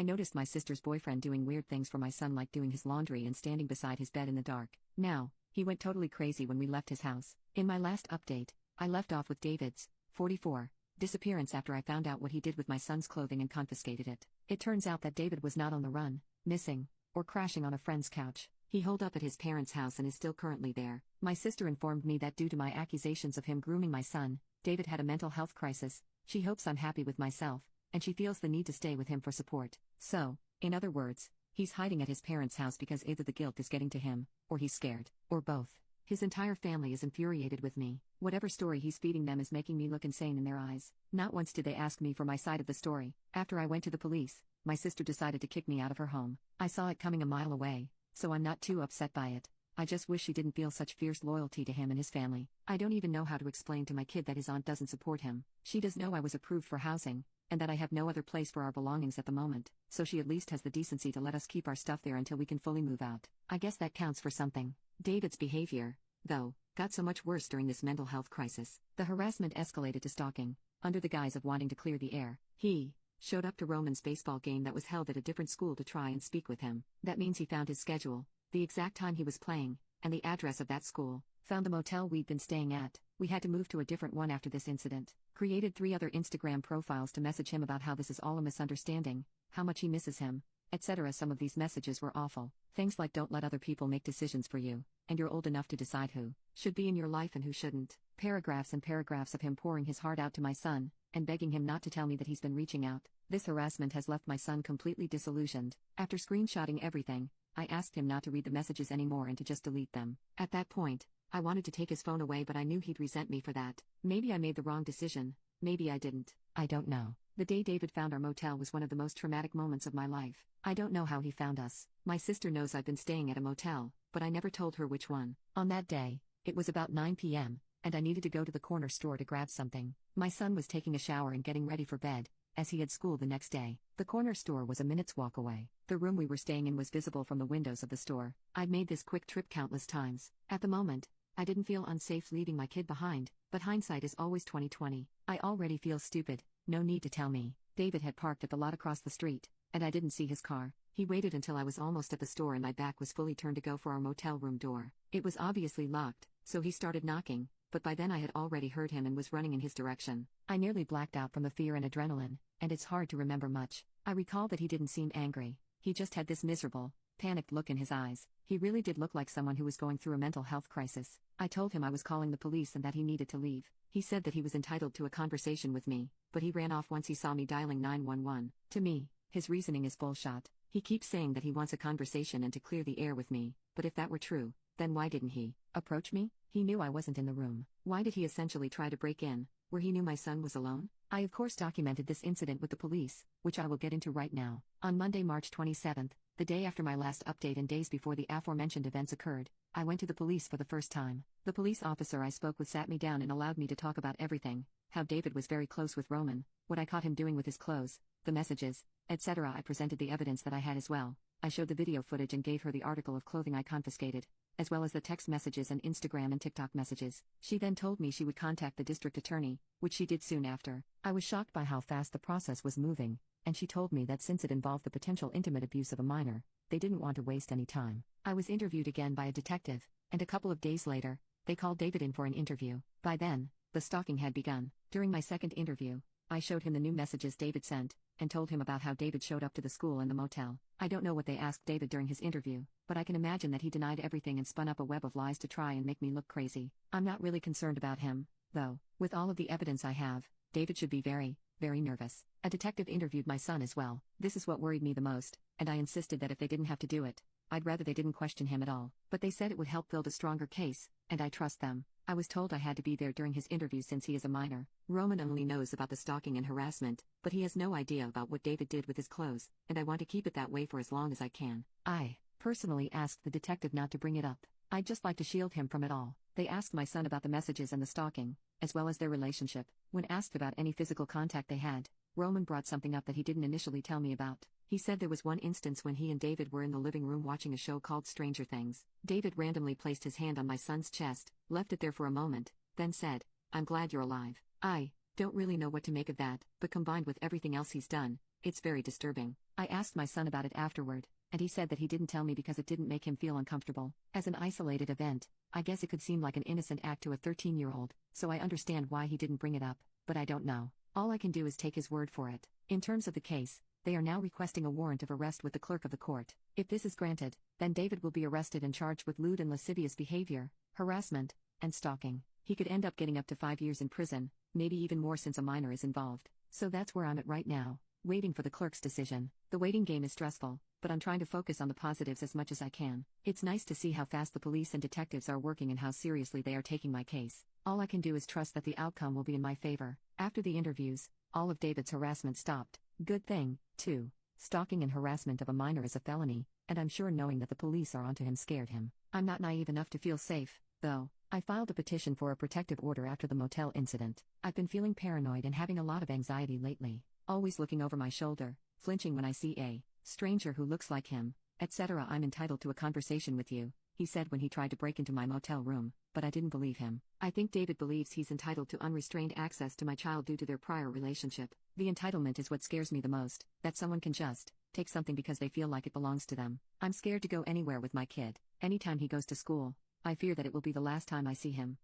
I noticed my sister's boyfriend doing weird things for my son, like doing his laundry and standing beside his bed in the dark. Now, he went totally crazy when we left his house. In my last update, I left off with David's 44 disappearance after I found out what he did with my son's clothing and confiscated it. It turns out that David was not on the run, missing, or crashing on a friend's couch. He holed up at his parents' house and is still currently there. My sister informed me that due to my accusations of him grooming my son, David had a mental health crisis. She hopes I'm happy with myself, and she feels the need to stay with him for support. So, in other words, he's hiding at his parents' house because either the guilt is getting to him, or he's scared, or both. His entire family is infuriated with me. Whatever story he's feeding them is making me look insane in their eyes. Not once did they ask me for my side of the story. After I went to the police, my sister decided to kick me out of her home. I saw it coming a mile away, so I'm not too upset by it. I just wish she didn't feel such fierce loyalty to him and his family. I don't even know how to explain to my kid that his aunt doesn't support him. She does know I was approved for housing, and that I have no other place for our belongings at the moment, so she at least has the decency to let us keep our stuff there until we can fully move out. I guess that counts for something. David's behavior, though, got so much worse during this mental health crisis. The harassment escalated to stalking. Under the guise of wanting to clear the air, he showed up to Roman's baseball game that was held at a different school to try and speak with him. That means he found his schedule, the exact time he was playing, and the address of that school, found the motel we'd been staying at. We had to move to a different one after this incident. Created 3 other Instagram profiles to message him about how this is all a misunderstanding, how much he misses him, etc. Some of these messages were awful. Things like don't let other people make decisions for you, and you're old enough to decide who should be in your life and who shouldn't. Paragraphs and paragraphs of him pouring his heart out to my son, and begging him not to tell me that he's been reaching out. This harassment has left my son completely disillusioned. After screenshotting everything, I asked him not to read the messages anymore and to just delete them. At that point, I wanted to take his phone away, but I knew he'd resent me for that. Maybe I made the wrong decision, maybe I didn't. I don't know. The day David found our motel was one of the most traumatic moments of my life. I don't know how he found us. My sister knows I've been staying at a motel, but I never told her which one. On that day, it was about 9 p.m., and I needed to go to the corner store to grab something. My son was taking a shower and getting ready for bed, as he had school the next day. The corner store was a minute's walk away. The room we were staying in was visible from the windows of the store. I'd made this quick trip countless times. At the moment, I didn't feel unsafe leaving my kid behind, but hindsight is always 20/20. I already feel stupid, no need to tell me. David had parked at the lot across the street, and I didn't see his car. He waited until I was almost at the store and my back was fully turned to go for our motel room door. It was obviously locked, so he started knocking, but by then I had already heard him and was running in his direction. I nearly blacked out from the fear and adrenaline, and it's hard to remember much. I recall that he didn't seem angry. He just had this miserable, panicked look in his eyes. He really did look like someone who was going through a mental health crisis. I told him I was calling the police and that he needed to leave. He said that he was entitled to a conversation with me, but he ran off once he saw me dialing 911. To me, his reasoning is bullshit. He keeps saying that he wants a conversation and to clear the air with me, but if that were true, then why didn't he approach me? He knew I wasn't in the room. Why did he essentially try to break in, where he knew my son was alone? I of course documented this incident with the police, which I will get into right now. On Monday, March 27th, the day after my last update and days before the aforementioned events occurred, I went to the police for the first time. The police officer I spoke with sat me down and allowed me to talk about everything: how David was very close with Roman, what I caught him doing with his clothes, the messages, etc. I presented the evidence that I had as well. I showed the video footage and gave her the article of clothing I confiscated, as well as the text messages and Instagram and TikTok messages. She then told me she would contact the district attorney, which she did soon after. I was shocked by how fast the process was moving, and she told me that since it involved the potential intimate abuse of a minor, they didn't want to waste any time. I was interviewed again by a detective, and a couple of days later, they called David in for an interview. By then, the stalking had begun. During my second interview, I showed him the new messages David sent, and told him about how David showed up to the school and the motel. I don't know what they asked David during his interview, but I can imagine that he denied everything and spun up a web of lies to try and make me look crazy. I'm not really concerned about him, though. With all of the evidence I have, David should be very, very nervous. A detective interviewed my son as well. This is what worried me the most, and I insisted that if they didn't have to do it, I'd rather they didn't question him at all. But they said it would help build a stronger case, and I trust them. I was told I had to be there during his interview since he is a minor. Roman only knows about the stalking and harassment, but he has no idea about what David did with his clothes, and I want to keep it that way for as long as I can. I personally asked the detective not to bring it up. I'd just like to shield him from it all. They asked my son about the messages and the stalking, as well as their relationship. When asked about any physical contact they had, Roman brought something up that he didn't initially tell me about. He said there was one instance when he and David were in the living room watching a show called Stranger Things. David randomly placed his hand on my son's chest, left it there for a moment, then said, "I'm glad you're alive." I Don't really know what to make of that, but combined with everything else he's done, it's very disturbing. I asked my son about it afterward, and he said that he didn't tell me because it didn't make him feel uncomfortable. As an isolated event, I guess it could seem like an innocent act to a 13-year-old, so I understand why he didn't bring it up, but I don't know. All I can do is take his word for it. In terms of the case, they are now requesting a warrant of arrest with the clerk of the court. If this is granted, then David will be arrested and charged with lewd and lascivious behavior, harassment, and stalking. He could end up getting up to 5 years in prison, maybe even more since a minor is involved. So that's where I'm at right now, waiting for the clerk's decision. The waiting game is stressful, but I'm trying to focus on the positives as much as I can. It's nice to see how fast the police and detectives are working and how seriously they are taking my case. All I can do is trust that the outcome will be in my favor. After the interviews, all of David's harassment stopped. Good thing, too. Stalking and harassment of a minor is a felony, and I'm sure knowing that the police are onto him scared him. I'm not naive enough to feel safe, though. I filed a petition for a protective order after the motel incident. I've been feeling paranoid and having a lot of anxiety lately, always looking over my shoulder, flinching when I see a stranger who looks like him, etc. I'm entitled to a conversation with you, he said when he tried to break into my motel room, but I didn't believe him. I think David believes he's entitled to unrestrained access to my child due to their prior relationship. The entitlement is what scares me the most, that someone can just take something because they feel like it belongs to them. I'm scared to go anywhere with my kid. Anytime he goes to school, I fear that it will be the last time I see him.